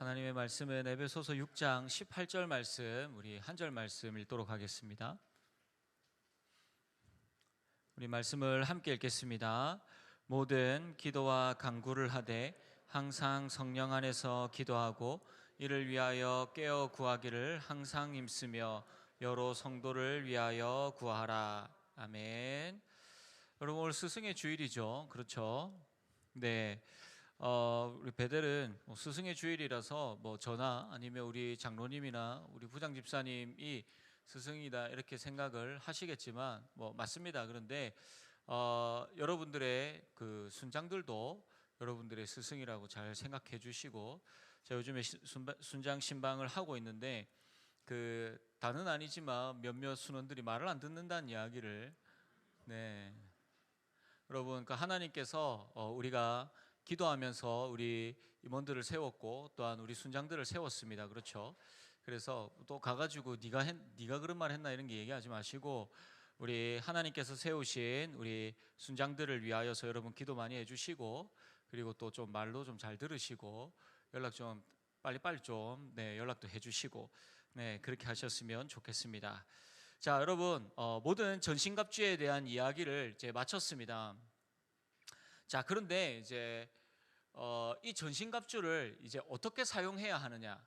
하나님의 말씀은 에베소서 6장 18절 말씀, 우리 한 절 말씀 읽도록 하겠습니다. 우리 말씀을 함께 읽겠습니다. 모든 기도와 간구를 하되 항상 성령 안에서 기도하고 이를 위하여 깨어 구하기를 항상 힘쓰며 여러 성도를 위하여 구하라. 아멘. 여러분, 오늘 스승의 주일이죠. 그렇죠? 네. 우리 베델은 스승의 주일이라서 저나 아니면 우리 장로님이나 우리 부장 집사님이 스승이다 이렇게 생각을 하시겠지만 맞습니다. 그런데 여러분들의 그 순장들도 여러분들의 스승이라고 잘 생각해 주시고, 제가 요즘에 순장 신방을 하고 있는데 다는 아니지만 몇몇 순원들이 말을 안 듣는다는 이야기를, 여러분, 하나님께서 우리가 기도하면서 우리 임원들을 세웠고 또한 우리 순장들을 세웠습니다. 그렇죠? 그래서 또 가가지고 네가 그런 말 했나 이런 게 얘기하지 마시고, 우리 하나님께서 세우신 우리 순장들을 위하여서 여러분 기도 많이 해주시고, 그리고 또 좀 말로 좀 잘 들으시고 연락 좀 빨리빨리 좀 연락도 해주시고 그렇게 하셨으면 좋겠습니다. 자, 여러분, 모든 전신갑주에 대한 이야기를 이제 마쳤습니다. 자, 그런데 이제 이 전신갑주를 이제 어떻게 사용해야 하느냐?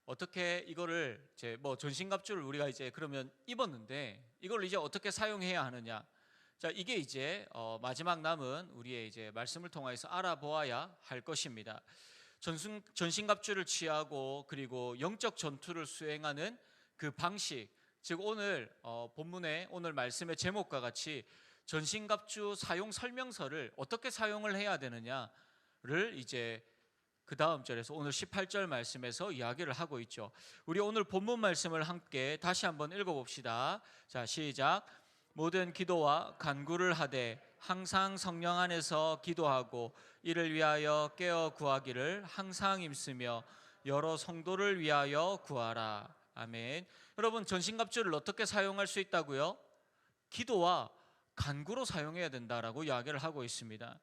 어떻게 이거를 이제 전신갑주를 우리가 이제 그러면 입었는데 이걸 이제 어떻게 사용해야 하느냐? 자, 이게 이제 마지막 남은 우리의 이제 말씀을 통해서 알아보아야 할 것입니다. 전신갑주를 취하고 그리고 영적 전투를 수행하는 그 방식, 즉 오늘 본문의 오늘 말씀의 제목과 같이 전신갑주 사용 설명서를 어떻게 사용을 해야 되느냐를 이제 그 다음 절에서 오늘 18절 말씀에서 이야기를 하고 있죠. 우리 오늘 본문 말씀을 함께 다시 한번 읽어봅시다. 자, 시작. 모든 기도와 간구를 하되 항상 성령 안에서 기도하고 이를 위하여 깨어 구하기를 항상 힘쓰며 여러 성도를 위하여 구하라. 아멘. 여러분, 전신갑주를 어떻게 사용할 수 있다고요? 기도와 간구로 사용해야 된다라고 이야기를 하고 있습니다.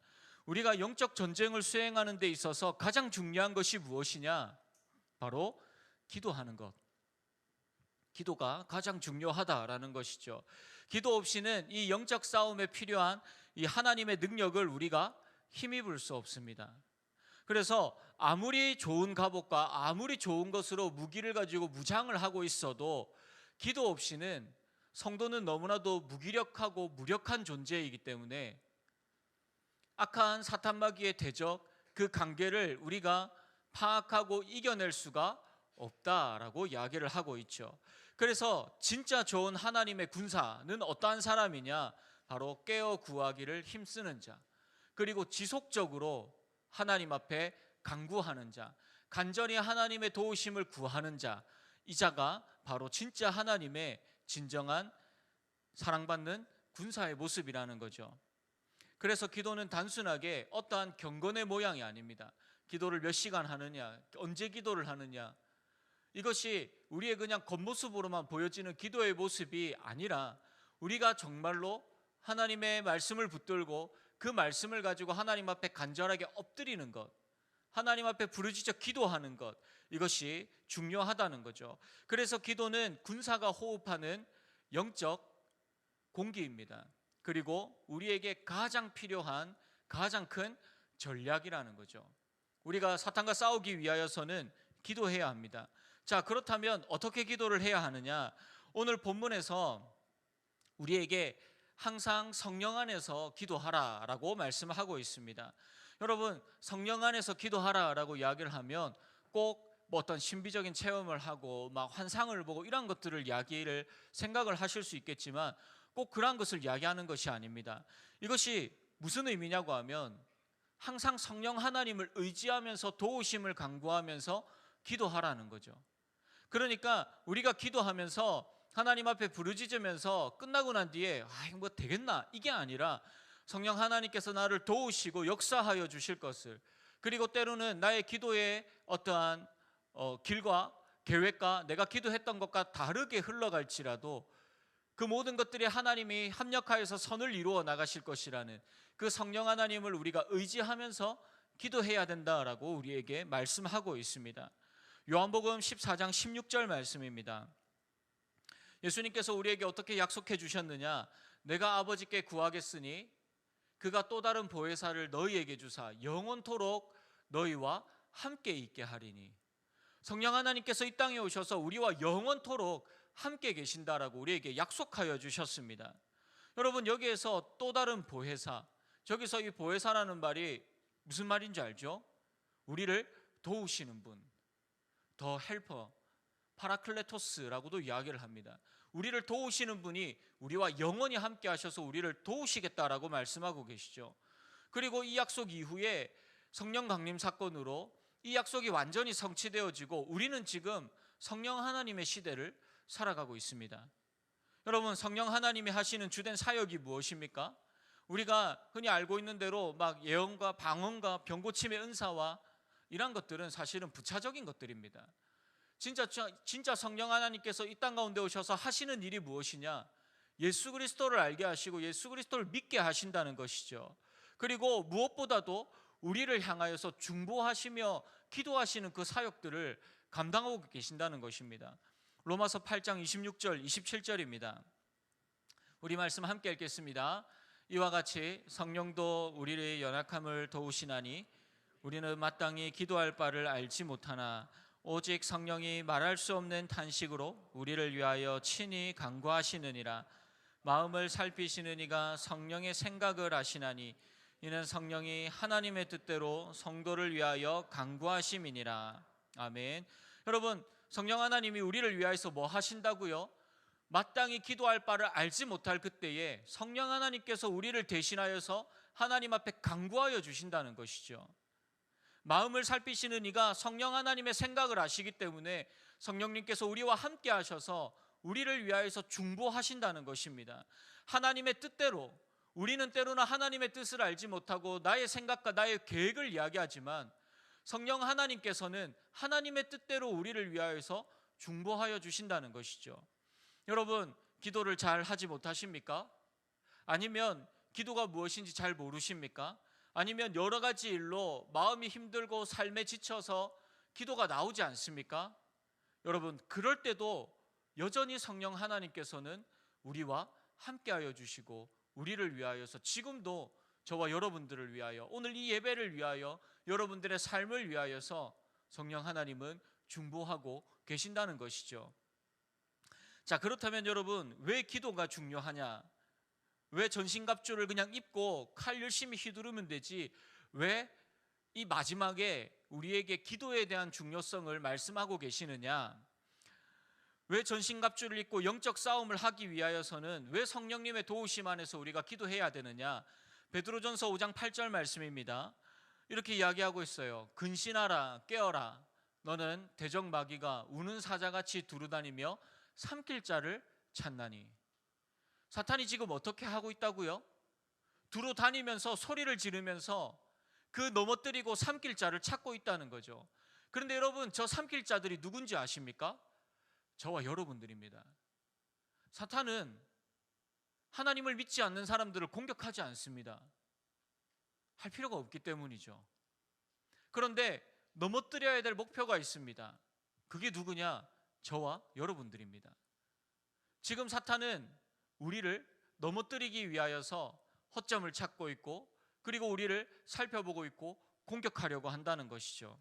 우리가 영적 전쟁을 수행하는 데 있어서 가장 중요한 것이 무엇이냐? 바로 기도하는 것. 기도가 가장 중요하다라는 것이죠. 기도 없이는 이 영적 싸움에 필요한 이 하나님의 능력을 우리가 힘입을 수 없습니다. 그래서 아무리 좋은 갑옷과 아무리 좋은 것으로 무기를 가지고 무장을 하고 있어도 기도 없이는 성도는 너무나도 무기력하고 무력한 존재이기 때문에 악한 사탄 마귀의 대적, 그 관계를 우리가 파악하고 이겨낼 수가 없다라고 이야기를 하고 있죠. 그래서 진짜 좋은 하나님의 군사는 어떠한 사람이냐? 바로 깨어 구하기를 힘쓰는 자, 그리고 지속적으로 하나님 앞에 간구하는 자, 간절히 하나님의 도우심을 구하는 자, 이 자가 바로 진짜 하나님의 진정한 사랑받는 군사의 모습이라는 거죠. 그래서 기도는 단순하게 어떠한 경건의 모양이 아닙니다. 기도를 몇 시간 하느냐, 언제 기도를 하느냐, 이것이 우리의 그냥 겉모습으로만 보여지는 기도의 모습이 아니라 우리가 정말로 하나님의 말씀을 붙들고 그 말씀을 가지고 하나님 앞에 간절하게 엎드리는 것, 하나님 앞에 부르짖어 기도하는 것, 이것이 중요하다는 거죠. 그래서 기도는 군사가 호흡하는 영적 공기입니다. 그리고 우리에게 가장 필요한 가장 큰 전략이라는 거죠. 우리가 사탄과 싸우기 위하여서는 기도해야 합니다. 자, 그렇다면 어떻게 기도를 해야 하느냐? 오늘 본문에서 우리에게 항상 성령 안에서 기도하라라고 말씀하고 있습니다. 여러분, 성령 안에서 기도하라라고 이야기를 하면 꼭 어떤 신비적인 체험을 하고 막 환상을 보고 이런 것들을 생각을 하실 수 있겠지만 꼭 그런 것을 이야기하는 것이 아닙니다. 이것이 무슨 의미냐고 하면 항상 성령 하나님을 의지하면서 도우심을 간구하면서 기도하라는 거죠. 그러니까 우리가 기도하면서 하나님 앞에 부르짖으면서 끝나고 난 뒤에 이거 되겠나? 이게 아니라 성령 하나님께서 나를 도우시고 역사하여 주실 것을, 그리고 때로는 나의 기도의 어떠한 길과 계획과 내가 기도했던 것과 다르게 흘러갈지라도 그 모든 것들이 하나님이 합력하여서 선을 이루어 나가실 것이라는 그 성령 하나님을 우리가 의지하면서 기도해야 된다라고 우리에게 말씀하고 있습니다. 요한복음 14장 16절 말씀입니다. 예수님께서 우리에게 어떻게 약속해 주셨느냐? 내가 아버지께 구하겠으니 그가 또 다른 보혜사를 너희에게 주사 영원토록 너희와 함께 있게 하리니. 성령 하나님께서 이 땅에 오셔서 우리와 영원토록 함께 계신다라고 우리에게 약속하여 주셨습니다. 여러분, 여기에서 또 다른 보혜사, 저기서 이 보혜사라는 말이 무슨 말인지 알죠? 우리를 도우시는 분, 더 헬퍼, 파라클레토스라고도 이야기를 합니다. 우리를 도우시는 분이 우리와 영원히 함께 하셔서 우리를 도우시겠다라고 말씀하고 계시죠. 그리고 이 약속 이후에 성령 강림 사건으로 이 약속이 완전히 성취되어지고 우리는 지금 성령 하나님의 시대를 살아가고 있습니다. 여러분, 성령 하나님이 하시는 주된 사역이 무엇입니까? 우리가 흔히 알고 있는 대로 막 예언과 방언과 병고침의 은사와 이런 것들은 사실은 부차적인 것들입니다. 진짜 성령 하나님께서 이 땅 가운데 오셔서 하시는 일이 무엇이냐? 예수 그리스도를 알게 하시고 예수 그리스도를 믿게 하신다는 것이죠. 그리고 무엇보다도 우리를 향하여서 중보하시며 기도하시는 그 사역들을 감당하고 계신다는 것입니다. 로마서 8장 26절 27절입니다. 우리 말씀 함께 읽겠습니다. 이와 같이 성령도 우리의 연약함을 도우시나니 우리는 마땅히 기도할 바를 알지 못하나 오직 성령이 말할 수 없는 탄식으로 우리를 위하여 친히 간구하시느니라. 마음을 살피시는 이가 성령의 생각을 아시나니 이는 성령이 하나님의 뜻대로 성도를 위하여 간구하심이니라. 아멘. 여러분, 성령 하나님이 우리를 위하여서 뭐 하신다고요? 마땅히 기도할 바를 알지 못할 그때에 성령 하나님께서 우리를 대신하여서 하나님 앞에 간구하여 주신다는 것이죠. 마음을 살피시는 이가 성령 하나님의 생각을 아시기 때문에 성령님께서 우리와 함께 하셔서 우리를 위하여서 중보하신다는 것입니다. 하나님의 뜻대로, 우리는 때로나 하나님의 뜻을 알지 못하고 나의 생각과 나의 계획을 이야기하지만 성령 하나님께서는 하나님의 뜻대로 우리를 위하여서 중보하여 주신다는 것이죠. 여러분, 기도를 잘 하지 못하십니까? 아니면 기도가 무엇인지 잘 모르십니까? 아니면 여러 가지 일로 마음이 힘들고 삶에 지쳐서 기도가 나오지 않습니까? 여러분, 그럴 때도 여전히 성령 하나님께서는 우리와 함께하여 주시고 우리를 위하여서 지금도 저와 여러분들을 위하여, 오늘 이 예배를 위하여, 여러분들의 삶을 위하여서 성령 하나님은 중보하고 계신다는 것이죠. 자, 그렇다면 여러분, 왜 기도가 중요하냐? 왜 전신갑주를 그냥 입고 칼 열심히 휘두르면 되지 왜 이 마지막에 우리에게 기도에 대한 중요성을 말씀하고 계시느냐? 왜 전신갑주를 입고 영적 싸움을 하기 위하여서는 왜 성령님의 도우심 안에서 우리가 기도해야 되느냐? 베드로전서 5장 8절 말씀입니다. 이렇게 이야기하고 있어요. 근신하라, 깨어라. 너는 대적 마귀가 우는 사자같이 두루다니며 삼킬 자를 찾나니. 사탄이 지금 어떻게 하고 있다고요? 두루 다니면서 소리를 지르면서 그 넘어뜨리고 삼킬 자를 찾고 있다는 거죠. 그런데 여러분, 저 삼킬 자들이 누군지 아십니까? 저와 여러분들입니다. 사탄은 하나님을 믿지 않는 사람들을 공격하지 않습니다. 할 필요가 없기 때문이죠. 그런데 넘어뜨려야 될 목표가 있습니다. 그게 누구냐? 저와 여러분들입니다. 지금 사탄은 우리를 넘어뜨리기 위하여서 허점을 찾고 있고 그리고 우리를 살펴보고 있고 공격하려고 한다는 것이죠.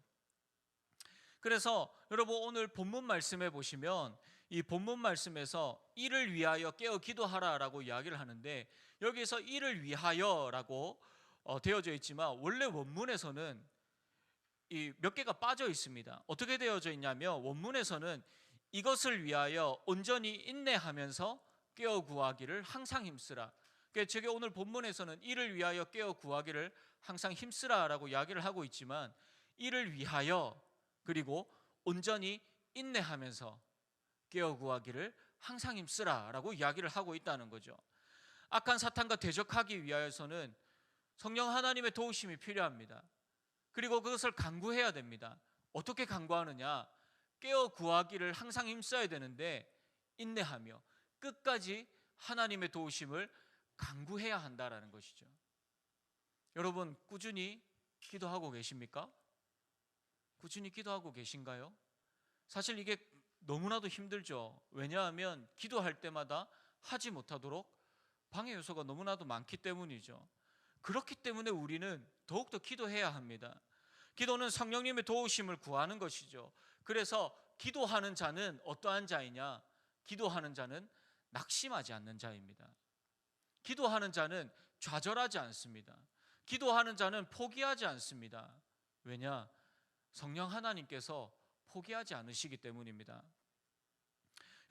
그래서 여러분, 오늘 본문 말씀에 보시면 이 본문 말씀에서 이를 위하여 깨어 기도하라라고 이야기를 하는데 여기에서 이를 위하여라고 되어져 있지만 원래 원문에서는 이 몇 개가 빠져 있습니다. 어떻게 되어져 있냐면 원문에서는 이것을 위하여 온전히 인내하면서 깨어 구하기를 항상 힘쓰라. 제가 오늘 본문에서는 이를 위하여 깨어 구하기를 항상 힘쓰라라고 이야기를 하고 있지만 이를 위하여 그리고 온전히 인내하면서 깨어 구하기를 항상 힘쓰라라고 이야기를 하고 있다는 거죠. 악한 사탄과 대적하기 위하여서는 성령 하나님의 도우심이 필요합니다. 그리고 그것을 간구해야 됩니다. 어떻게 간구하느냐? 깨어 구하기를 항상 힘써야 되는데 인내하며 끝까지 하나님의 도우심을 간구해야 한다라는 것이죠. 여러분, 꾸준히 기도하고 계십니까? 꾸준히 기도하고 계신가요? 사실 이게 너무나도 힘들죠. 왜냐하면 기도할 때마다 하지 못하도록 방해 요소가 너무나도 많기 때문이죠. 그렇기 때문에 우리는 더욱더 기도해야 합니다. 기도는 성령님의 도우심을 구하는 것이죠. 그래서 기도하는 자는 어떠한 자이냐? 기도하는 자는 낙심하지 않는 자입니다. 기도하는 자는 좌절하지 않습니다. 기도하는 자는 포기하지 않습니다. 왜냐? 성령 하나님께서 포기하지 않으시기 때문입니다.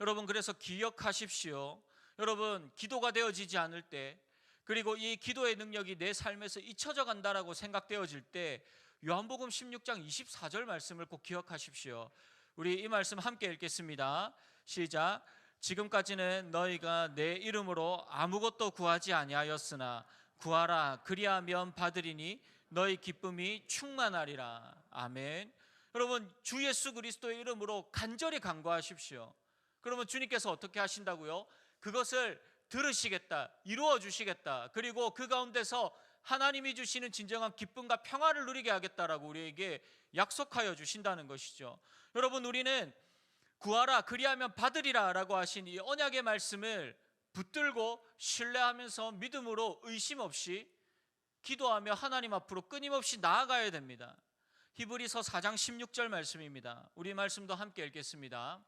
여러분, 그래서 기억하십시오. 여러분, 기도가 되어지지 않을 때, 그리고 이 기도의 능력이 내 삶에서 잊혀져 간다라고 생각되어질 때 요한복음 16장 24절 말씀을 꼭 기억하십시오. 우리 이 말씀 함께 읽겠습니다. 시작. 지금까지는 너희가 내 이름으로 아무것도 구하지 아니하였으나 구하라 그리하면 받으리니 너희 기쁨이 충만하리라. 아멘. 여러분, 주 예수 그리스도의 이름으로 간절히 간구하십시오. 그러면 주님께서 어떻게 하신다고요? 그것을 들으시겠다, 이루어 주시겠다, 그리고 그 가운데서 하나님이 주시는 진정한 기쁨과 평화를 누리게 하겠다라고 우리에게 약속하여 주신다는 것이죠. 여러분, 우리는 구하라 그리하면 받으리라 라고 하신 이 언약의 말씀을 붙들고 신뢰하면서 믿음으로 의심 없이 기도하며 하나님 앞으로 끊임없이 나아가야 됩니다. 히브리서 4장 16절 말씀입니다. 우리 말씀도 함께 읽겠습니다.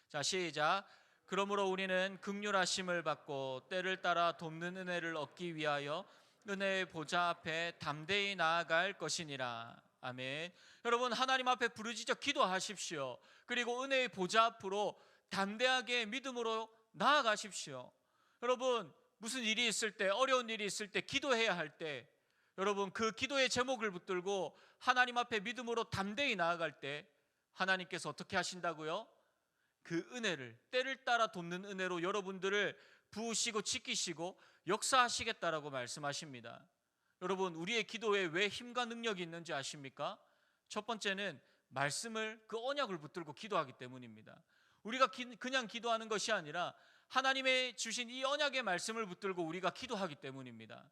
자, 시작. 그러므로 우리는 긍휼하심을 받고 때를 따라 돕는 은혜를 얻기 위하여 은혜의 보좌 앞에 담대히 나아갈 것이니라. 아멘. 여러분, 하나님 앞에 부르짖어 기도하십시오. 그리고 은혜의 보좌 앞으로 담대하게 믿음으로 나아가십시오. 여러분, 무슨 일이 있을 때, 어려운 일이 있을 때, 기도해야 할 때, 여러분, 그 기도의 제목을 붙들고 하나님 앞에 믿음으로 담대히 나아갈 때 하나님께서 어떻게 하신다고요? 그 은혜를, 때를 따라 돕는 은혜로 여러분들을 부으시고 지키시고 역사하시겠다라고 말씀하십니다. 여러분, 우리의 기도에 왜 힘과 능력이 있는지 아십니까? 첫 번째는 말씀을, 그 언약을 붙들고 기도하기 때문입니다. 우리가 그냥 기도하는 것이 아니라 하나님의 주신 이 언약의 말씀을 붙들고 우리가 기도하기 때문입니다.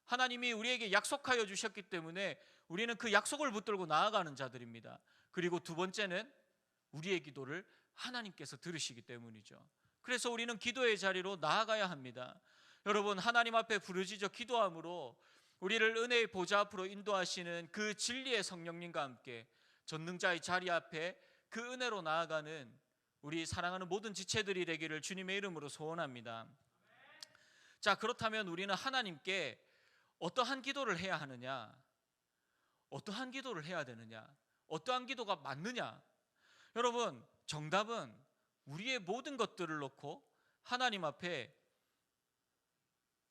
하나님이 우리에게 약속하여 주셨기 때문에 우리는 그 약속을 붙들고 나아가는 자들입니다. 그리고 두 번째는 우리의 기도를 하나님께서 들으시기 때문이죠. 그래서 우리는 기도의 자리로 나아가야 합니다. 여러분, 하나님 앞에 부르짖어 기도함으로 우리를 은혜의 보좌 앞으로 인도하시는 그 진리의 성령님과 함께 전능자의 자리 앞에 그 은혜로 나아가는 우리 사랑하는 모든 지체들이 되기를 주님의 이름으로 소원합니다. 자, 그렇다면 우리는 하나님께 어떠한 기도를 해야 하느냐? 어떠한 기도를 해야 되느냐? 어떠한 기도가 맞느냐? 여러분, 정답은 우리의 모든 것들을 놓고 하나님 앞에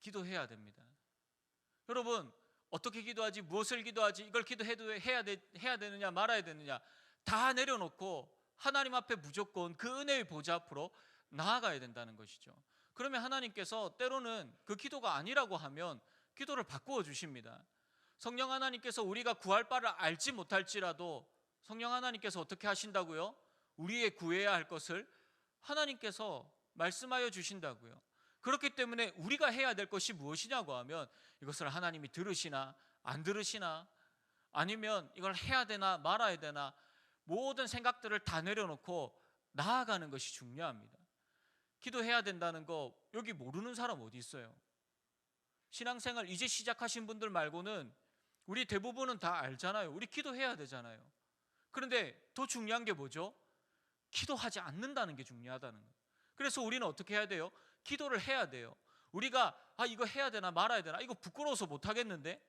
기도해야 됩니다. 여러분, 어떻게 기도하지? 무엇을 기도하지? 이걸 해야 되느냐 말아야 되느냐? 다 내려놓고 하나님 앞에 무조건 그 은혜의 보좌 앞으로 나아가야 된다는 것이죠. 그러면 하나님께서 때로는 그 기도가 아니라고 하면 기도를 바꾸어 주십니다. 성령 하나님께서 우리가 구할 바를 알지 못할지라도 성령 하나님께서 어떻게 하신다고요? 우리의 구해야 할 것을 하나님께서 말씀하여 주신다고요. 그렇기 때문에 우리가 해야 될 것이 무엇이냐고 하면 이것을 하나님이 들으시나 안 들으시나, 아니면 이걸 해야 되나 말아야 되나, 모든 생각들을 다 내려놓고 나아가는 것이 중요합니다. 기도해야 된다는 거 여기 모르는 사람 어디 있어요? 신앙생활 이제 시작하신 분들 말고는 우리 대부분은 다 알잖아요. 우리 기도해야 되잖아요. 그런데 더 중요한 게 뭐죠? 기도하지 않는다는 게 중요하다는 거예요. 그래서 우리는 어떻게 해야 돼요? 기도를 해야 돼요. 우리가 이거 해야 되나 말아야 되나, 이거 부끄러워서 못 하겠는데,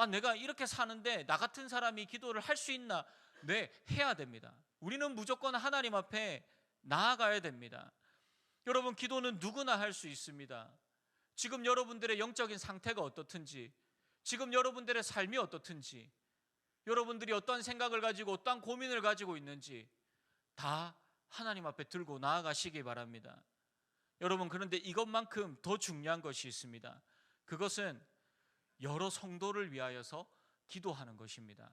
내가 이렇게 사는데 나 같은 사람이 기도를 할 수 있나? 네, 해야 됩니다. 우리는 무조건 하나님 앞에 나아가야 됩니다. 여러분, 기도는 누구나 할 수 있습니다. 지금 여러분들의 영적인 상태가 어떻든지, 지금 여러분들의 삶이 어떻든지, 여러분들이 어떤 생각을 가지고 어떤 고민을 가지고 있는지 다 하나님 앞에 들고 나아가시기 바랍니다. 여러분, 그런데 이것만큼 더 중요한 것이 있습니다. 그것은 여러 성도를 위하여서 기도하는 것입니다.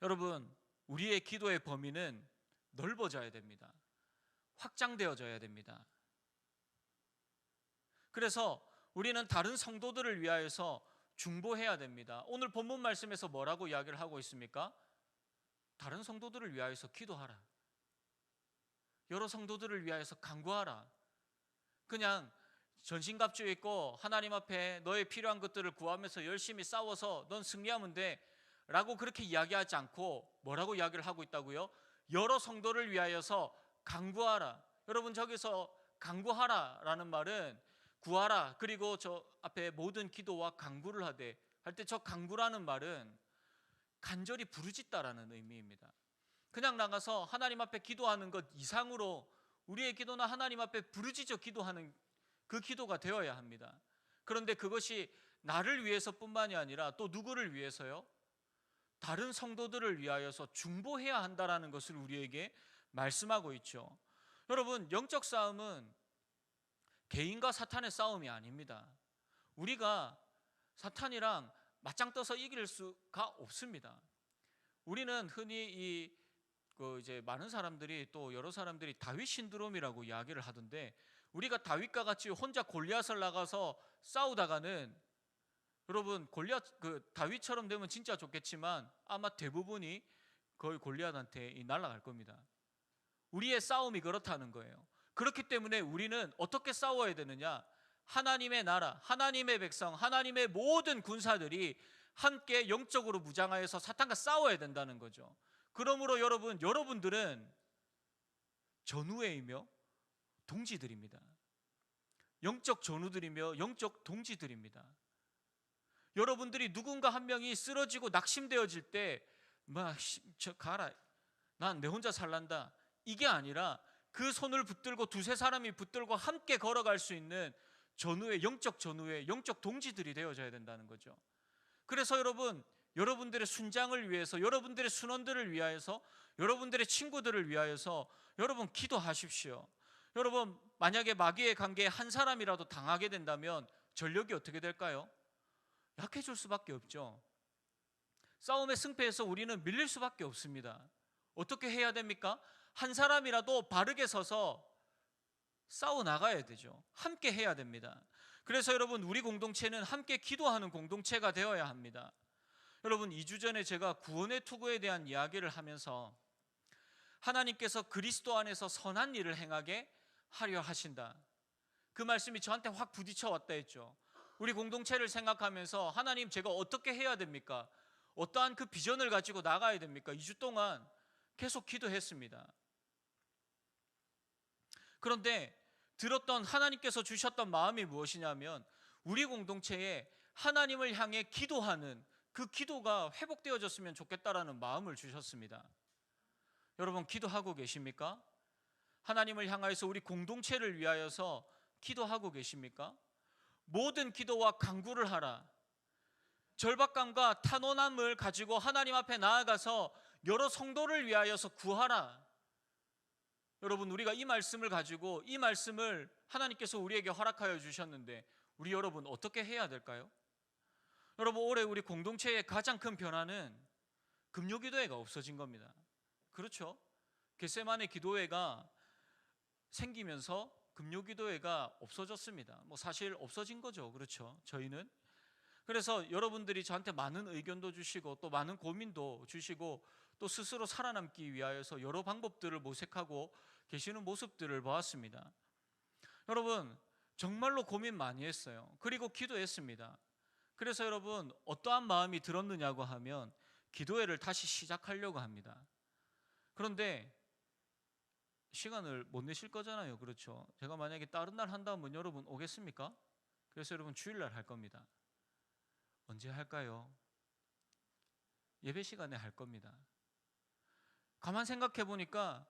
여러분, 우리의 기도의 범위는 넓어져야 됩니다. 확장되어져야 됩니다. 그래서 우리는 다른 성도들을 위하여서 중보해야 됩니다. 오늘 본문 말씀에서 뭐라고 이야기를 하고 있습니까? 다른 성도들을 위하여서 기도하라. 여러 성도들을 위하여서 간구하라. 그냥 전신갑주 입고 하나님 앞에 너의 필요한 것들을 구하면서 열심히 싸워서 넌 승리하면 돼 라고 그렇게 이야기하지 않고 뭐라고 이야기를 하고 있다고요? 여러 성도를 위하여서 간구하라. 여러분, 저기서 간구하라 라는 말은 구하라, 그리고 저 앞에 모든 기도와 간구를 하되 할 때 저 간구라는 말은 간절히 부르짖다라는 의미입니다. 그냥 나가서 하나님 앞에 기도하는 것 이상으로 우리의 기도는 하나님 앞에 부르짖어 기도하는 그 기도가 되어야 합니다. 그런데 그것이 나를 위해서뿐만이 아니라 또 누구를 위해서요? 다른 성도들을 위하여서 중보해야 한다라는 것을 우리에게 말씀하고 있죠. 여러분, 영적 싸움은 개인과 사탄의 싸움이 아닙니다. 우리가 사탄이랑 맞짱 떠서 이길 수가 없습니다. 우리는 흔히 이제 많은 사람들이, 또 여러 사람들이 다윗 신드롬이라고 이야기를 하던데, 우리가 다윗과 같이 혼자 골리앗을 나가서 싸우다가는 여러분 다윗처럼 되면 진짜 좋겠지만 아마 대부분이 거의 골리앗한테 날아갈 겁니다. 우리의 싸움이 그렇다는 거예요. 그렇기 때문에 우리는 어떻게 싸워야 되느냐? 하나님의 나라, 하나님의 백성, 하나님의 모든 군사들이 함께 영적으로 무장하여서 사탄과 싸워야 된다는 거죠. 그러므로 여러분들은 전우회이며 동지들입니다. 영적 전우들이며 영적 동지들입니다. 여러분들이 누군가 한 명이 쓰러지고 낙심되어질 때 저 가라, 난 내 혼자 살란다, 이게 아니라 그 손을 붙들고 두세 사람이 붙들고 함께 걸어갈 수 있는 전우의, 영적 전우의 영적 동지들이 되어져야 된다는 거죠. 그래서 여러분들의 순장을 위해서, 여러분들의 순원들을 위하여서, 여러분들의 친구들을 위하여서 여러분 기도하십시오. 여러분, 만약에 마귀의 관계에 한 사람이라도 당하게 된다면 전력이 어떻게 될까요? 약해질 수밖에 없죠. 싸움의 승패에서 우리는 밀릴 수밖에 없습니다. 어떻게 해야 됩니까? 한 사람이라도 바르게 서서 싸워 나가야 되죠. 함께 해야 됩니다. 그래서 여러분, 우리 공동체는 함께 기도하는 공동체가 되어야 합니다. 여러분, 2주 전에 제가 구원의 투구에 대한 이야기를 하면서 하나님께서 그리스도 안에서 선한 일을 행하게 하려 하신다, 그 말씀이 저한테 확 부딪혀 왔다 했죠. 우리 공동체를 생각하면서 하나님, 제가 어떻게 해야 됩니까? 어떠한 그 비전을 가지고 나가야 됩니까? 2주 동안 계속 기도했습니다. 그런데 들었던, 하나님께서 주셨던 마음이 무엇이냐면, 우리 공동체에 하나님을 향해 기도하는 그 기도가 회복되어졌으면 좋겠다라는 마음을 주셨습니다. 여러분, 기도하고 계십니까? 하나님을 향하여서 우리 공동체를 위하여서 기도하고 계십니까? 모든 기도와 간구를 하라. 절박감과 탄원함을 가지고 하나님 앞에 나아가서 여러 성도를 위하여서 구하라. 여러분, 우리가 이 말씀을 가지고, 이 말씀을 하나님께서 우리에게 허락하여 주셨는데 우리 여러분 어떻게 해야 될까요? 여러분, 올해 우리 공동체의 가장 큰 변화는 금요기도회가 없어진 겁니다. 그렇죠? 겟세마네 기도회가 생기면서 금요기도회가 없어졌습니다. 사실 없어진 거죠. 그렇죠? 저희는. 그래서 여러분들이 저한테 많은 의견도 주시고 또 많은 고민도 주시고 또 스스로 살아남기 위하여서 여러 방법들을 모색하고 계시는 모습들을 보았습니다. 여러분, 정말로 고민 많이 했어요. 그리고 기도했습니다. 그래서 여러분, 어떠한 마음이 들었느냐고 하면 기도회를 다시 시작하려고 합니다. 그런데 시간을 못 내실 거잖아요. 그렇죠? 제가 만약에 다른 날 한다면 여러분 오겠습니까? 그래서 여러분, 주일날 할 겁니다. 언제 할까요? 예배 시간에 할 겁니다. 가만 생각해 보니까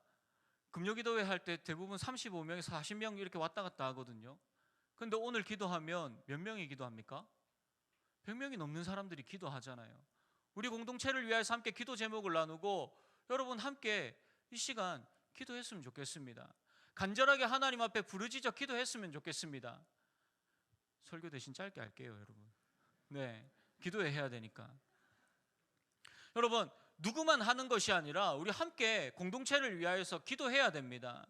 금요기도회 할 때 대부분 35명에서 40명 이렇게 왔다 갔다 하거든요. 근데 오늘 기도하면 몇 명이 기도합니까? 100명이 넘는 사람들이 기도하잖아요. 우리 공동체를 위해서 함께 기도 제목을 나누고 여러분 함께 이 시간 기도했으면 좋겠습니다. 간절하게 하나님 앞에 부르짖어 기도했으면 좋겠습니다. 설교 대신 짧게 할게요, 여러분. 네, 기도해야 되니까. 여러분, 누구만 하는 것이 아니라 우리 함께 공동체를 위하여서 기도해야 됩니다.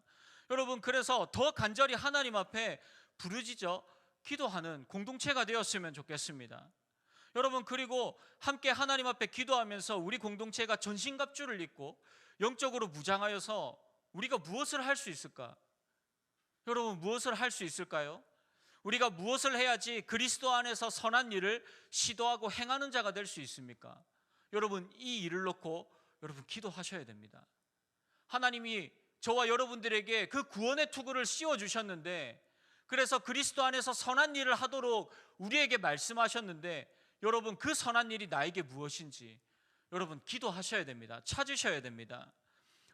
여러분, 그래서 더 간절히 하나님 앞에 부르짖어 기도하는 공동체가 되었으면 좋겠습니다. 여러분, 그리고 함께 하나님 앞에 기도하면서 우리 공동체가 전신갑주를 입고 영적으로 무장하여서 우리가 무엇을 할 수 있을까? 여러분, 무엇을 할 수 있을까요? 우리가 무엇을 해야지 그리스도 안에서 선한 일을 시도하고 행하는 자가 될 수 있습니까? 여러분, 이 일을 놓고 여러분 기도하셔야 됩니다. 하나님이 저와 여러분들에게 그 구원의 투구를 씌워주셨는데, 그래서 그리스도 안에서 선한 일을 하도록 우리에게 말씀하셨는데, 여러분 그 선한 일이 나에게 무엇인지 여러분 기도하셔야 됩니다. 찾으셔야 됩니다.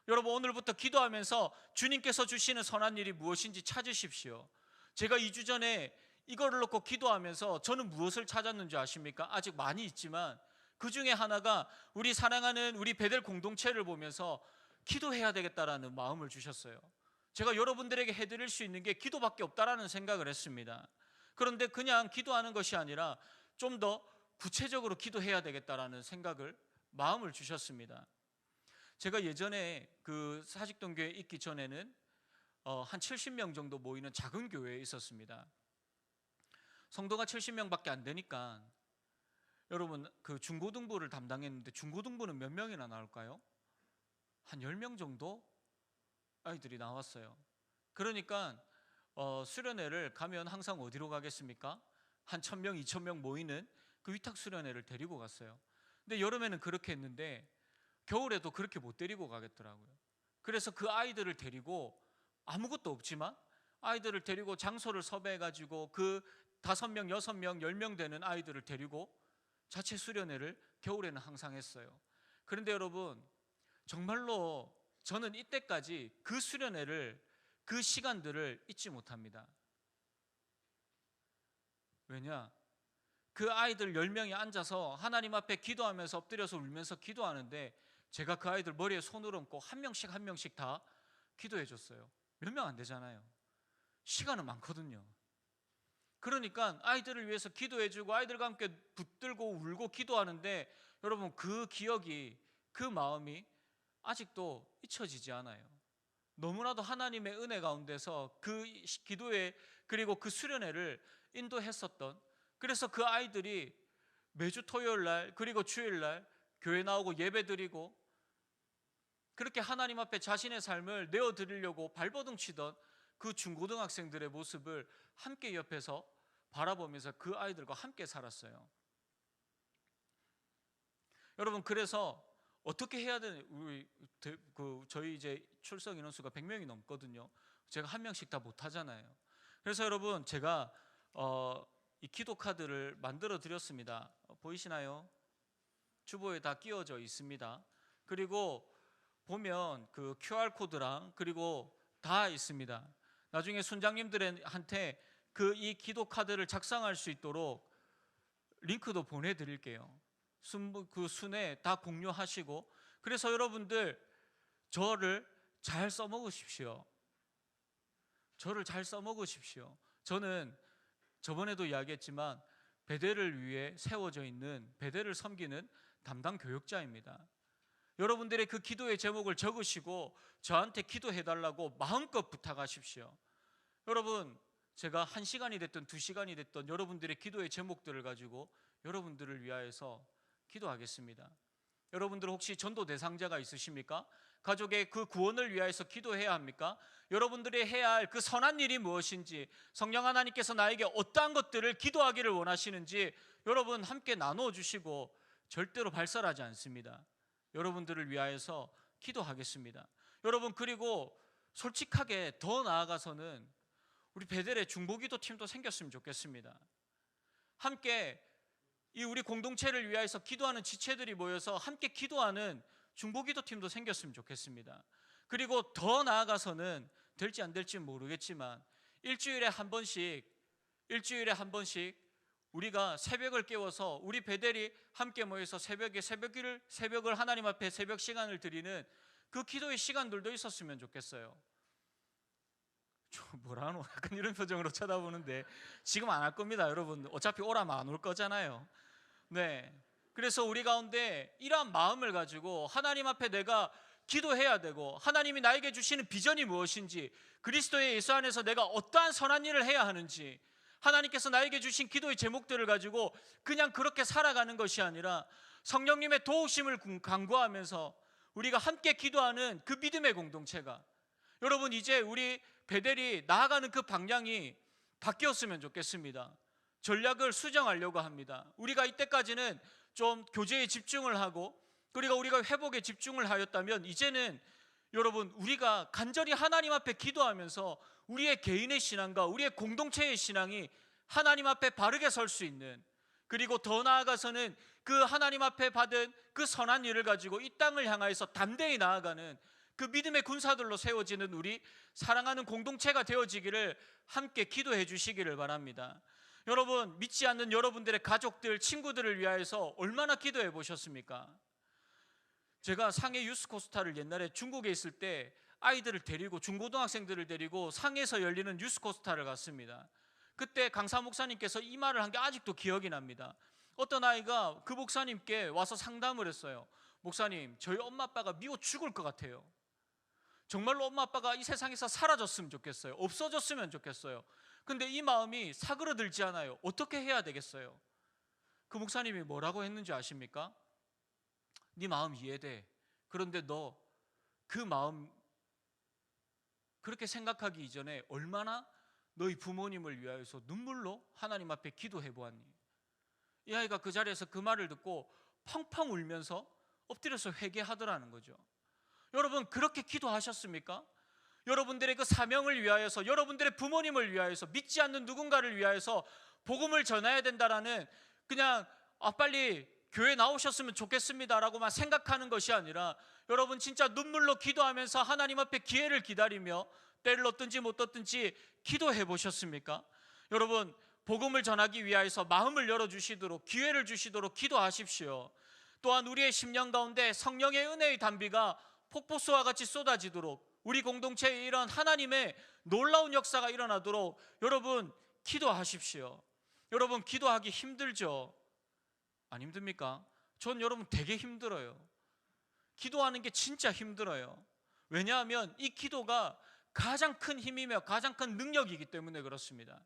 여러분, 오늘부터 기도하면서 주님께서 주시는 선한 일이 무엇인지 찾으십시오. 제가 2주 전에 이거를 놓고 기도하면서 저는 무엇을 찾았는지 아십니까? 아직 많이 있지만 그 중에 하나가 우리 사랑하는 우리 베델 공동체를 보면서 기도해야 되겠다라는 마음을 주셨어요. 제가 여러분들에게 해드릴 수 있는 게 기도밖에 없다라는 생각을 했습니다. 그런데 그냥 기도하는 것이 아니라 좀 더 구체적으로 기도해야 되겠다라는 생각을, 마음을 주셨습니다. 제가 예전에 그 사직동교회에 있기 전에는 한 70명 정도 모이는 작은 교회에 있었습니다. 성도가 70명밖에 안 되니까 여러분, 그 중고등부를 담당했는데 중고등부는 몇 명이나 나올까요? 한 10명 정도 아이들이 나왔어요. 그러니까 수련회를 가면 항상 어디로 가겠습니까? 한 1000명, 2000명 모이는 그 위탁 수련회를 데리고 갔어요. 근데 여름에는 그렇게 했는데 겨울에도 그렇게 못 데리고 가겠더라고요. 그래서 그 아이들을 데리고, 아무것도 없지만 아이들을 데리고 장소를 섭외해가지고 그 5명, 6명, 10명 되는 아이들을 데리고 자체 수련회를 겨울에는 항상 했어요. 그런데 여러분, 정말로 저는 이때까지 그 수련회를, 그 시간들을 잊지 못합니다. 왜냐? 그 아이들 10명이 앉아서 하나님 앞에 기도하면서 엎드려서 울면서 기도하는데 제가 그 아이들 머리에 손을 얹고 한 명씩 한 명씩 다 기도해 줬어요. 몇 명 안 되잖아요. 시간은 많거든요. 그러니까 아이들을 위해서 기도해 주고 아이들과 함께 붙들고 울고 기도하는데 여러분, 그 기억이, 그 마음이 아직도 잊혀지지 않아요. 너무나도 하나님의 은혜 가운데서 그 기도회 그리고 그 수련회를 인도했었던, 그래서 그 아이들이 매주 토요일 날 그리고 주일 날 교회 나오고 예배 드리고 그렇게 하나님 앞에 자신의 삶을 내어드리려고 발버둥 치던 그 중고등학생들의 모습을 함께 옆에서 바라보면서 그 아이들과 함께 살았어요. 여러분, 그래서 어떻게 해야 되는, 저희 이제 출석 인원수가 100명이 넘거든요. 제가 한 명씩 다 못하잖아요. 그래서 여러분, 제가 이 기도 카드를 만들어 드렸습니다. 보이시나요? 주보에 다 끼워져 있습니다. 그리고 보면 그 QR 코드랑 그리고 다 있습니다. 나중에 순장님들한테 그 이 기도 카드를 작성할 수 있도록 링크도 보내드릴게요. 그 순에 다 공유하시고, 그래서 여러분들 저를 잘 써먹으십시오. 저를 잘 써먹으십시오. 저는 저번에도 이야기했지만 베델을 위해 세워져 있는, 베델을 섬기는 담당 교역자입니다. 여러분들의 그 기도의 제목을 적으시고 저한테 기도해달라고 마음껏 부탁하십시오. 여러분, 제가 1시간이 됐든 2시간이 됐든 여러분들의 기도의 제목들을 가지고 여러분들을 위하여서 기도하겠습니다. 여러분들 혹시 전도 대상자가 있으십니까? 가족의 그 구원을 위하여서 기도해야 합니까? 여러분들이 해야 할 그 선한 일이 무엇인지, 성령 하나님께서 나에게 어떠한 것들을 기도하기를 원하시는지 여러분 함께 나누어 주시고 절대로 발설하지 않습니다. 여러분들을 위하여서 기도하겠습니다. 여러분, 그리고 솔직하게 더 나아가서는 우리 베델의 중보기도 팀도 생겼으면 좋겠습니다. 함께 이 우리 공동체를 위하여서 기도하는 지체들이 모여서 함께 기도하는 중보기도 팀도 생겼으면 좋겠습니다. 그리고 더 나아가서는 될지 안 될지 모르겠지만 일주일에 한 번씩 우리가 새벽을 깨워서 우리 베델이 함께 모여서 새벽을 하나님 앞에 새벽 시간을 드리는 그 기도의 시간들도 있었으면 좋겠어요. 뭐라노? 약간 이런 표정으로 쳐다보는데 지금 안 할 겁니다. 여러분, 어차피 오라면 안 올 거잖아요. 네, 그래서 우리 가운데 이러한 마음을 가지고 하나님 앞에 내가 기도해야 되고, 하나님이 나에게 주시는 비전이 무엇인지, 그리스도의 예수 안에서 내가 어떠한 선한 일을 해야 하는지, 하나님께서 나에게 주신 기도의 제목들을 가지고 그냥 그렇게 살아가는 것이 아니라 성령님의 도우심을 간구하면서 우리가 함께 기도하는 그 믿음의 공동체가, 여러분 이제 우리 베델이 나아가는 그 방향이 바뀌었으면 좋겠습니다. 전략을 수정하려고 합니다. 우리가 이때까지는 좀 교제에 집중을 하고 그리고 우리가 회복에 집중을 하였다면, 이제는 여러분 우리가 간절히 하나님 앞에 기도하면서 우리의 개인의 신앙과 우리의 공동체의 신앙이 하나님 앞에 바르게 설 수 있는, 그리고 더 나아가서는 그 하나님 앞에 받은 그 선한 일을 가지고 이 땅을 향하여서 담대히 나아가는 그 믿음의 군사들로 세워지는 우리 사랑하는 공동체가 되어지기를 함께 기도해 주시기를 바랍니다. 여러분, 믿지 않는 여러분들의 가족들, 친구들을 위하여서 얼마나 기도해 보셨습니까? 제가 상해 유스코스타를 옛날에 중국에 있을 때 아이들을 데리고, 중고등학생들을 데리고 상해에서 열리는 유스코스타를 갔습니다. 그때 강사 목사님께서 이 말을 한 게 아직도 기억이 납니다. 어떤 아이가 그 목사님께 와서 상담을 했어요. 목사님, 저희 엄마 아빠가 미워 죽을 것 같아요. 정말로 엄마 아빠가 이 세상에서 사라졌으면 좋겠어요. 없어졌으면 좋겠어요. 근데 이 마음이 사그러들지 않아요. 어떻게 해야 되겠어요? 그 목사님이 뭐라고 했는지 아십니까? 네 마음 이해돼. 그런데 너 그 마음 그렇게 생각하기 이전에 얼마나 너희 부모님을 위하여서 눈물로 하나님 앞에 기도해 보았니? 이 아이가 그 자리에서 그 말을 듣고 펑펑 울면서 엎드려서 회개하더라는 거죠. 여러분, 그렇게 기도하셨습니까? 여러분들의 그 사명을 위하여서, 여러분들의 부모님을 위하여서, 믿지 않는 누군가를 위하여서 복음을 전해야 된다라는, 그냥 빨리 교회 나오셨으면 좋겠습니다라고만 생각하는 것이 아니라, 여러분 진짜 눈물로 기도하면서 하나님 앞에 기회를 기다리며 때를 얻든지 못 얻든지 기도해 보셨습니까? 여러분, 복음을 전하기 위하여서 마음을 열어주시도록, 기회를 주시도록 기도하십시오. 또한 우리의 심령 가운데 성령의 은혜의 단비가 폭포수와 같이 쏟아지도록, 우리 공동체에 이런 하나님의 놀라운 역사가 일어나도록 여러분 기도하십시오. 여러분, 기도하기 힘들죠? 안 힘듭니까? 전 여러분 되게 힘들어요. 기도하는 게 진짜 힘들어요. 왜냐하면 이 기도가 가장 큰 힘이며 가장 큰 능력이기 때문에 그렇습니다.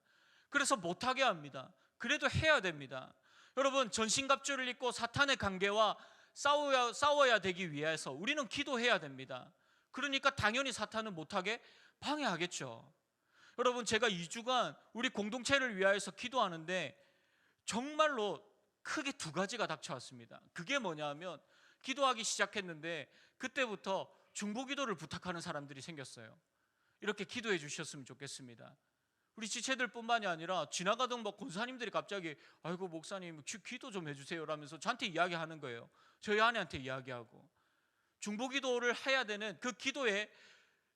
그래서 못하게 합니다. 그래도 해야 됩니다. 여러분, 전신갑주를 입고 사탄의 관계와 싸워야 되기 위해서 우리는 기도해야 됩니다. 그러니까 당연히 사탄은 못하게 방해하겠죠. 여러분, 제가 2주간 우리 공동체를 위하여서 기도하는데 정말로 크게 두 가지가 닥쳐왔습니다. 그게 뭐냐 하면, 기도하기 시작했는데 그때부터 중보기도를 부탁하는 사람들이 생겼어요. 이렇게 기도해 주셨으면 좋겠습니다. 우리 지체들 뿐만이 아니라 지나가던 권사님들이 갑자기 아이고 목사님 기도 좀 해주세요 라면서 저한테 이야기하는 거예요. 저희 아내한테 이야기하고, 중보기도를 해야 되는 그 기도에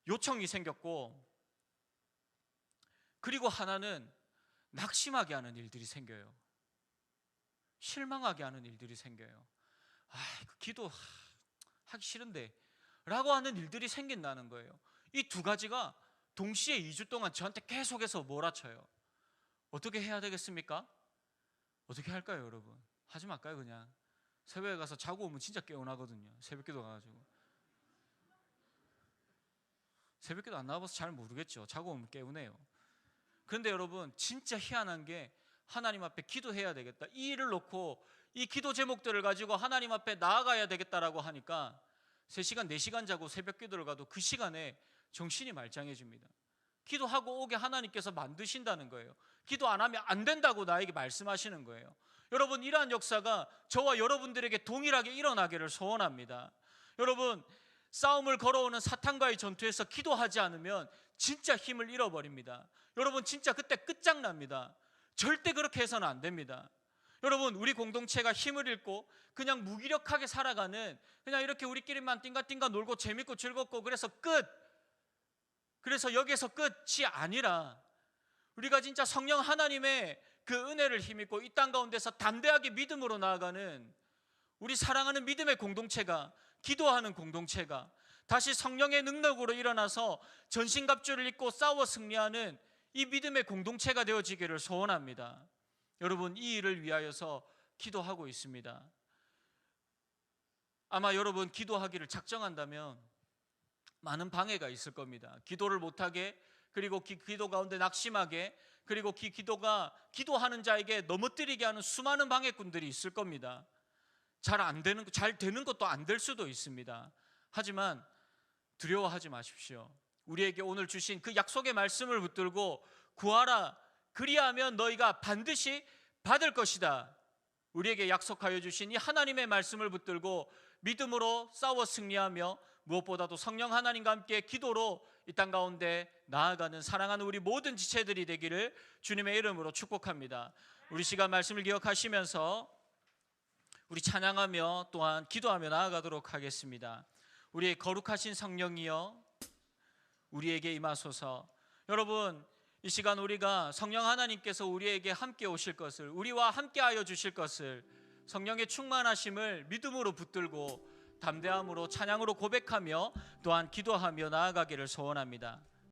요청이 생겼고, 그리고 하나는 낙심하게 하는 일들이 생겨요. 실망하게 하는 일들이 생겨요. 그 기도 하기 싫은데 라고 하는 일들이 생긴다는 거예요. 이 두 가지가 동시에 2주 동안 저한테 계속해서 몰아쳐요. 어떻게 해야 되겠습니까? 어떻게 할까요, 여러분? 하지 말까요, 그냥? 새벽에 가서 자고 오면 진짜 깨어나거든요. 새벽기도 가가지고. 새벽기도 안 나와봐서 잘 모르겠죠. 자고 오면 깨우네요. 그런데 여러분, 진짜 희한한 게, 하나님 앞에 기도해야 되겠다, 이 일을 놓고 이 기도 제목들을 가지고 하나님 앞에 나아가야 되겠다라고 하니까 3시간, 4시간 자고 새벽 기도를 가도 그 시간에 정신이 말짱해집니다. 기도하고 오게 하나님께서 만드신다는 거예요. 기도 안 하면 안 된다고 나에게 말씀하시는 거예요. 여러분, 이러한 역사가 저와 여러분들에게 동일하게 일어나기를 소원합니다. 여러분, 싸움을 걸어오는 사탄과의 전투에서 기도하지 않으면 진짜 힘을 잃어버립니다. 여러분, 진짜 그때 끝장납니다. 절대 그렇게 해서는 안 됩니다. 여러분, 우리 공동체가 힘을 잃고 그냥 무기력하게 살아가는, 그냥 이렇게 우리끼리만 띵가띵가 놀고 재밌고 즐겁고 그래서 끝, 그래서 여기에서 끝이 아니라 우리가 진짜 성령 하나님의 그 은혜를 힘입고 이 땅 가운데서 담대하게 믿음으로 나아가는 우리 사랑하는 믿음의 공동체가, 기도하는 공동체가 다시 성령의 능력으로 일어나서 전신갑주를 입고 싸워 승리하는 이 믿음의 공동체가 되어지기를 소원합니다. 여러분, 이 일을 위하여서 기도하고 있습니다. 아마 여러분 기도하기를 작정한다면 많은 방해가 있을 겁니다. 기도를 못하게 그리고 기도 가운데 낙심하게, 그리고 기도가 기도하는 자에게 넘어뜨리게 하는 수많은 방해꾼들이 있을 겁니다. 잘 되는 것도 안 될 수도 있습니다. 하지만 두려워하지 마십시오. 우리에게 오늘 주신 그 약속의 말씀을 붙들고 구하라, 그리하면 너희가 반드시 받을 것이다. 우리에게 약속하여 주신 이 하나님의 말씀을 붙들고 믿음으로 싸워 승리하며 무엇보다도 성령 하나님과 함께 기도로 이 땅 가운데 나아가는 사랑하는 우리 모든 지체들이 되기를 주님의 이름으로 축복합니다. 우리 시간 말씀을 기억하시면서 우리 찬양하며 또한 기도하며 나아가도록 하겠습니다. 우리의 거룩하신 성령이여 우리에게 임하소서. 여러분, 이 시간 우리가 성령 하나님께서 우리에게 함께 오실 것을, 우리와 함께하여 주실 것을, 성령의 충만하심을 믿음으로 붙들고 담대함으로 찬양으로 고백하며 또한 기도하며 나아가기를 소원합니다.